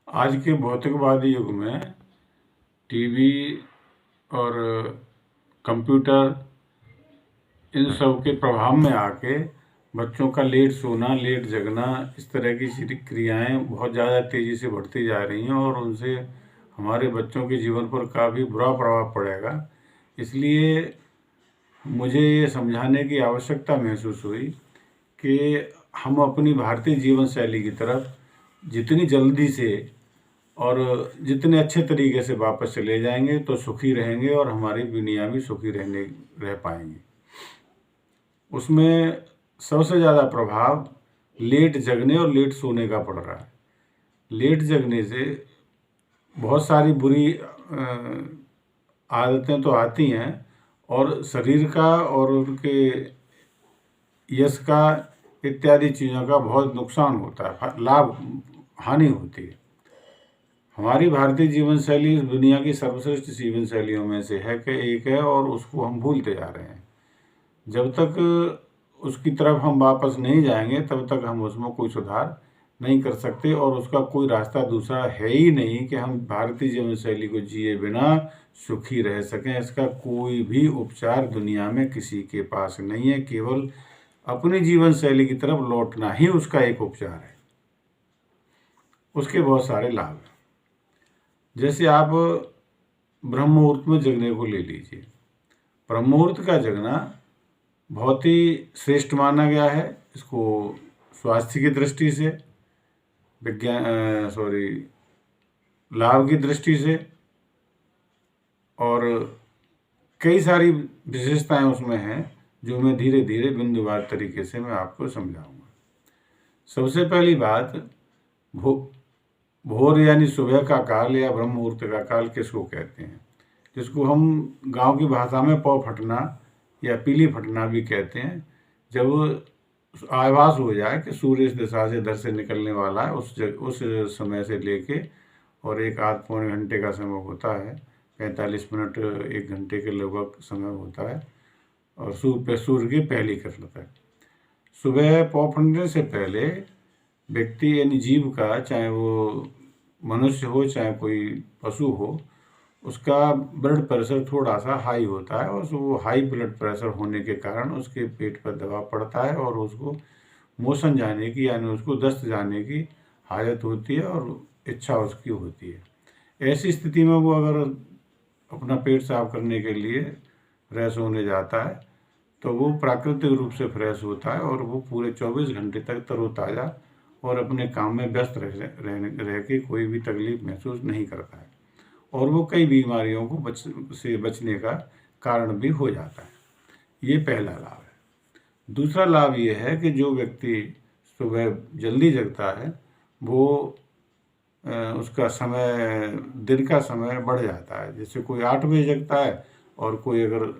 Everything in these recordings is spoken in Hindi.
आज के भौतिकवादी युग में टीवी और कंप्यूटर इन सब के प्रभाव में आके बच्चों का लेट सोना, लेट जगना, इस तरह की क्रियाएं बहुत ज़्यादा तेज़ी से बढ़ती जा रही हैं और उनसे हमारे बच्चों के जीवन पर काफ़ी बुरा प्रभाव पड़ेगा। इसलिए मुझे ये समझाने की आवश्यकता महसूस हुई कि हम अपनी भारतीय जीवन शैली की तरफ जितनी जल्दी से और जितने अच्छे तरीके से वापस चले जाएंगे तो सुखी रहेंगे और हमारी दुनिया भी सुखी रह पाएंगी। उसमें सबसे ज़्यादा प्रभाव लेट जगने और लेट सोने का पड़ रहा है। लेट जगने से बहुत सारी बुरी आदतें तो आती हैं और शरीर का और उनके यश का इत्यादि चीज़ों का बहुत नुकसान होता है, लाभ हानि होती है। हमारी भारतीय जीवन शैली इस दुनिया की सर्वश्रेष्ठ जीवन शैलियों में से है कि एक है और उसको हम भूलते जा रहे हैं। जब तक उसकी तरफ हम वापस नहीं जाएंगे तब तक हम उसमें कोई सुधार नहीं कर सकते और उसका कोई रास्ता दूसरा है ही नहीं कि हम भारतीय जीवन शैली को जिए बिना सुखी रह सकें। इसका कोई भी उपचार दुनिया में किसी के पास नहीं है, केवल अपनी जीवन शैली की तरफ लौटना ही उसका एक उपचार है। उसके बहुत सारे लाभ हैं। जैसे आप ब्रह्म मुहूर्त में जगने को ले लीजिए। ब्रह्म मुहूर्त का जगना बहुत ही श्रेष्ठ माना गया है। इसको स्वास्थ्य की दृष्टि से, लाभ की दृष्टि से और कई सारी विशेषताएं उसमें हैं जो मैं धीरे धीरे बिंदुवार तरीके से मैं आपको समझाऊंगा। सबसे पहली बात, भोर यानी सुबह का काल या ब्रह्म मुहूर्त का काल किसको कहते हैं, जिसको हम गांव की भाषा में पौ फटना या पीली फटना भी कहते हैं। जब आभास हो जाए कि सूर्य इस दिशा से इधर से निकलने वाला है, उस समय से लेके और एक आध पौने घंटे का समय होता है, 45 मिनट 1 घंटे के लगभग समय होता है और सूर्य की पहली किरण तक। सुबह पौ फटने से पहले व्यक्ति यानी जीव का, चाहे वो मनुष्य हो चाहे कोई पशु हो, उसका ब्लड प्रेशर थोड़ा सा हाई होता है और वो हाई ब्लड प्रेशर होने के कारण उसके पेट पर दबाव पड़ता है और उसको मोशन जाने की यानी उसको दस्त जाने की हालत होती है और इच्छा उसकी होती है। ऐसी स्थिति में वो अगर अपना पेट साफ करने के लिए फ्रेश होने जाता है तो वो प्राकृतिक रूप से फ्रेश होता है और वो पूरे 24 घंटे तक तरोताज़ा और अपने काम में व्यस्त रह के कोई भी तकलीफ महसूस नहीं करता है और वो कई बीमारियों को बचने का कारण भी हो जाता है। ये पहला लाभ है। दूसरा लाभ ये है कि जो व्यक्ति सुबह जल्दी जगता है वो उसका समय, दिन का समय बढ़ जाता है। जैसे कोई 8 बजे जगता है और कोई अगर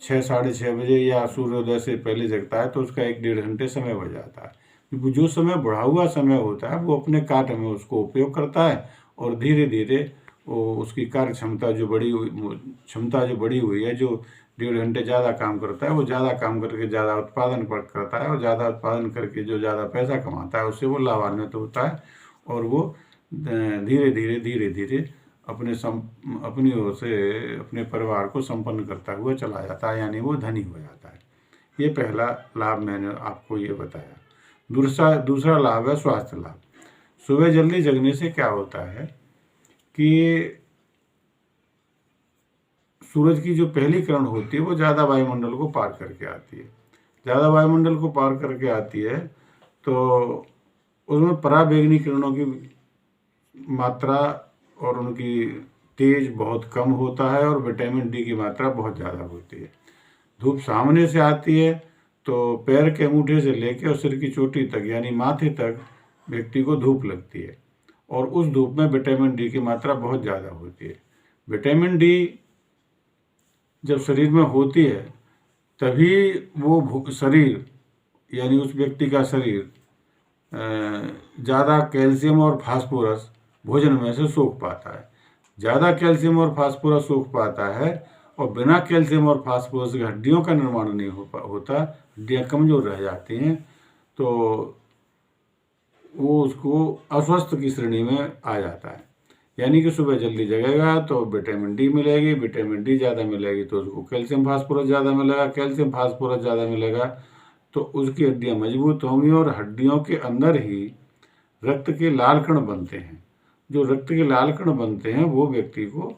6 साढ़े 6 बजे या सूर्योदय से पहले जगता है तो उसका 1-1.5 घंटे समय बढ़ जाता है। क्योंकि जो समय बढ़ा हुआ समय होता है वो अपने कार्य में उसको उपयोग करता है और धीरे धीरे वो उसकी कार्य क्षमता जो बढ़ी हुई है, जो 1.5 घंटे ज़्यादा काम करता है, वो ज़्यादा काम करके ज़्यादा उत्पादन करता है और ज़्यादा उत्पादन करके जो ज़्यादा पैसा कमाता है उससे वो लाभान्वित होता है और वो धीरे धीरे अपनी ओर से अपने परिवार को संपन्न करता हुआ चला जाता है, यानी वो धनी हो जाता है। ये पहला लाभ मैंने आपको ये बताया। दूसरा लाभ है स्वास्थ्य लाभ। सुबह जल्दी जगने से क्या होता है कि सूरज की जो पहली किरण होती है वो ज़्यादा वायुमंडल को पार करके आती है। ज़्यादा वायुमंडल को पार करके आती है तो उसमें पराबैंगनी किरणों की मात्रा और उनकी तेज बहुत कम होता है और विटामिन डी की मात्रा बहुत ज़्यादा होती है। धूप सामने से आती है तो पैर के अंगूठे से लेकर और सिर की चोटी तक यानी माथे तक व्यक्ति को धूप लगती है और उस धूप में विटामिन डी की मात्रा बहुत ज़्यादा होती है। विटामिन डी जब शरीर में होती है तभी वो शरीर यानी उस व्यक्ति का शरीर ज़्यादा कैल्शियम और फास्फोरस भोजन में से सोख पाता है। ज़्यादा कैल्शियम और फास्फोरस सोख पाता है और बिना कैल्शियम और फास्फोरस के हड्डियों का निर्माण नहीं होता, हड्डियाँ कमज़ोर रह जाती हैं। तो वो उसको अस्वस्थ की श्रेणी में आ जाता है। यानी कि सुबह जल्दी जगेगा तो विटामिन डी मिलेगी, विटामिन डी ज़्यादा मिलेगी तो उसको कैल्शियम फास्फोरस ज़्यादा मिलेगा, कैल्शियम फास्फोरस ज़्यादा मिलेगा तो उसकी हड्डियाँ मजबूत होंगी और हड्डियों के अंदर ही रक्त के लाल कण बनते हैं। जो रक्त के लाल कण बनते हैं वो व्यक्ति को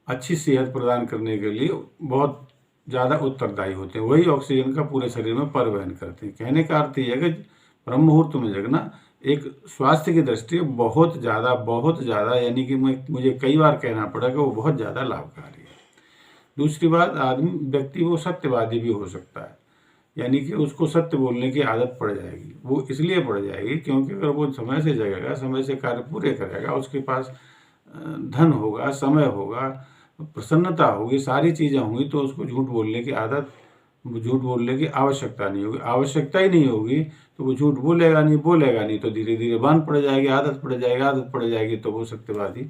अच्छी सेहत प्रदान करने के लिए बहुत ज़्यादा उत्तरदायी होते हैं। वही ऑक्सीजन का पूरे शरीर में परिवहन करते हैं। कहने का अर्थ ये है कि ब्रह्म मुहूर्त में जगना एक स्वास्थ्य की दृष्टि बहुत ज़्यादा यानी कि मुझे कई बार कहना पड़ा कि वो बहुत ज़्यादा लाभकारी है। दूसरी बात, व्यक्ति वो सत्यवादी भी हो सकता है, यानी कि उसको सत्य बोलने की आदत पड़ जाएगी। वो इसलिए पड़ जाएगी क्योंकि अगर वो समय से जगेगा, समय से कार्य पूरे करेगा, उसके पास धन होगा, समय होगा, प्रसन्नता होगी, सारी चीज़ें होंगी तो उसको झूठ बोलने की आवश्यकता नहीं होगी। आवश्यकता ही नहीं होगी तो वो झूठ बोलेगा नहीं तो धीरे धीरे बांध पड़ जाएगी, आदत पड़ जाएगी तो वो सत्यवादी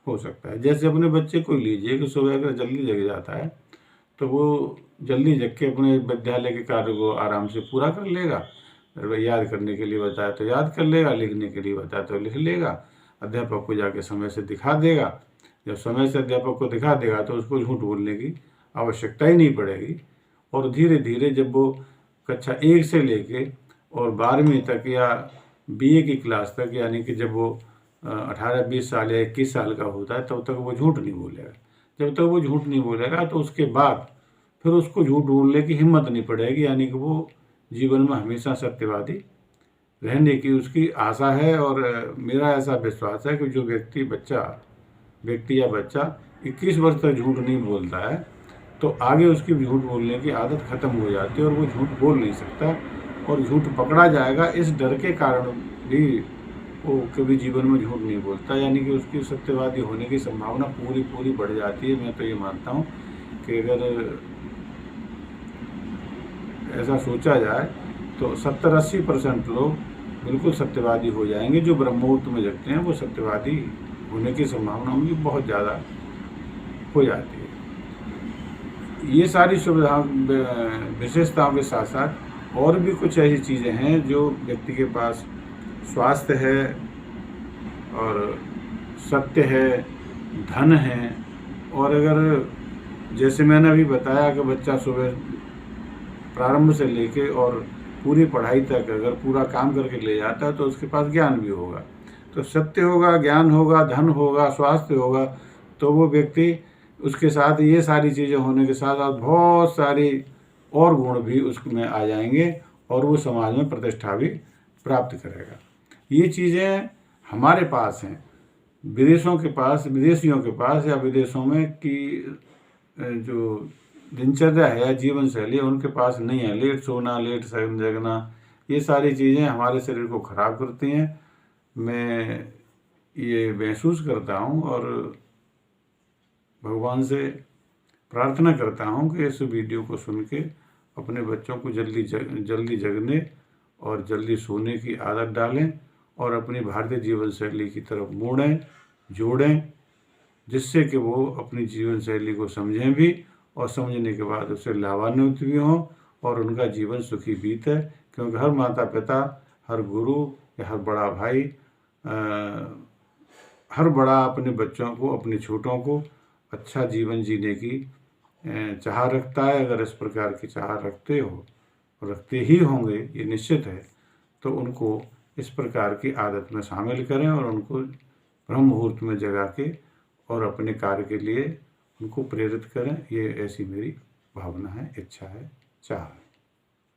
हो सकता है। जैसे अपने बच्चे को लीजिए कि सुबह अगर जल्दी जग जाता है तो वो जल्दी जग के अपने विद्यालय के कार्य को आराम से पूरा कर लेगा। याद करने के लिए बताया तो याद कर लेगा, लिखने के लिए बताया तो लिख लेगा, अध्यापक को जाके समय से दिखा देगा। जब समय से अध्यापक को दिखा देगा तो उसको झूठ बोलने की आवश्यकता ही नहीं पड़ेगी। और धीरे धीरे जब वो कक्षा 1 से लेके और 12वीं तक या बीए की क्लास तक, यानी कि जब वो 18-20 साल या 21 साल का होता है तब तक वो झूठ नहीं बोलेगा। जब तक वो झूठ नहीं बोलेगा तो उसके बाद फिर उसको झूठ बोलने की हिम्मत नहीं पड़ेगी, यानी कि वो जीवन में हमेशा सत्यवादी रहने की उसकी आशा है। और मेरा ऐसा विश्वास है कि जो व्यक्ति या बच्चा 21 वर्ष तक झूठ नहीं बोलता है तो आगे उसकी झूठ बोलने की आदत खत्म हो जाती है और वो झूठ बोल नहीं सकता और झूठ पकड़ा जाएगा इस डर के कारण भी वो कभी जीवन में झूठ नहीं बोलता, यानी कि उसकी सत्यवादी होने की संभावना पूरी बढ़ जाती है। मैं तो ये मानता हूँ कि अगर ऐसा सोचा जाए तो 70-80% लोग बिल्कुल सत्यवादी हो जाएंगे। जो ब्रह्म मुहूर्त में जगते हैं वो सत्यवादी होने की संभावना उनकी बहुत ज़्यादा हो जाती है। ये सारी सुविधाओं विशेषताओं के साथ साथ और भी कुछ ऐसी चीज़ें हैं जो व्यक्ति के पास स्वास्थ्य है और सत्य है, धन है। और अगर जैसे मैंने अभी बताया कि बच्चा सुबह प्रारंभ से लेके और पूरी पढ़ाई तक अगर पूरा काम करके ले जाता है तो उसके पास ज्ञान भी होगा। तो सत्य होगा, ज्ञान होगा, धन होगा, स्वास्थ्य होगा तो वो व्यक्ति, उसके साथ ये सारी चीज़ें होने के साथ साथ बहुत सारी और गुण भी उसमें आ जाएंगे और वो समाज में प्रतिष्ठा भी प्राप्त करेगा। ये चीज़ें हमारे पास हैं, विदेशियों के पास या विदेशों में की जो दिनचर्या है या जीवन शैली है उनके पास नहीं है। लेट सोना, लेट जगना, ये सारी चीज़ें हमारे शरीर को ख़राब करती हैं। मैं ये महसूस करता हूँ और भगवान से प्रार्थना करता हूँ कि इस वीडियो को सुन के अपने बच्चों को जल्दी जगने और जल्दी सोने की आदत डालें और अपनी भारतीय जीवन शैली की तरफ जोड़ें, जिससे कि वो अपनी जीवन शैली को समझें भी और समझने के बाद उससे लाभान्वित भी हों और उनका जीवन सुखी बीते। क्योंकि हर माता पिता, हर गुरु या हर बड़ा भाई, हर बड़ा अपने बच्चों को, अपने छोटों को अच्छा जीवन जीने की चाह रखता है। अगर इस प्रकार की चाह रखते ही होंगे, ये निश्चित है, तो उनको इस प्रकार की आदत में शामिल करें और उनको ब्रह्म मुहूर्त में जगा के और अपने कार्य के लिए उनको प्रेरित करें। ये ऐसी मेरी भावना है, इच्छा है, चाह है।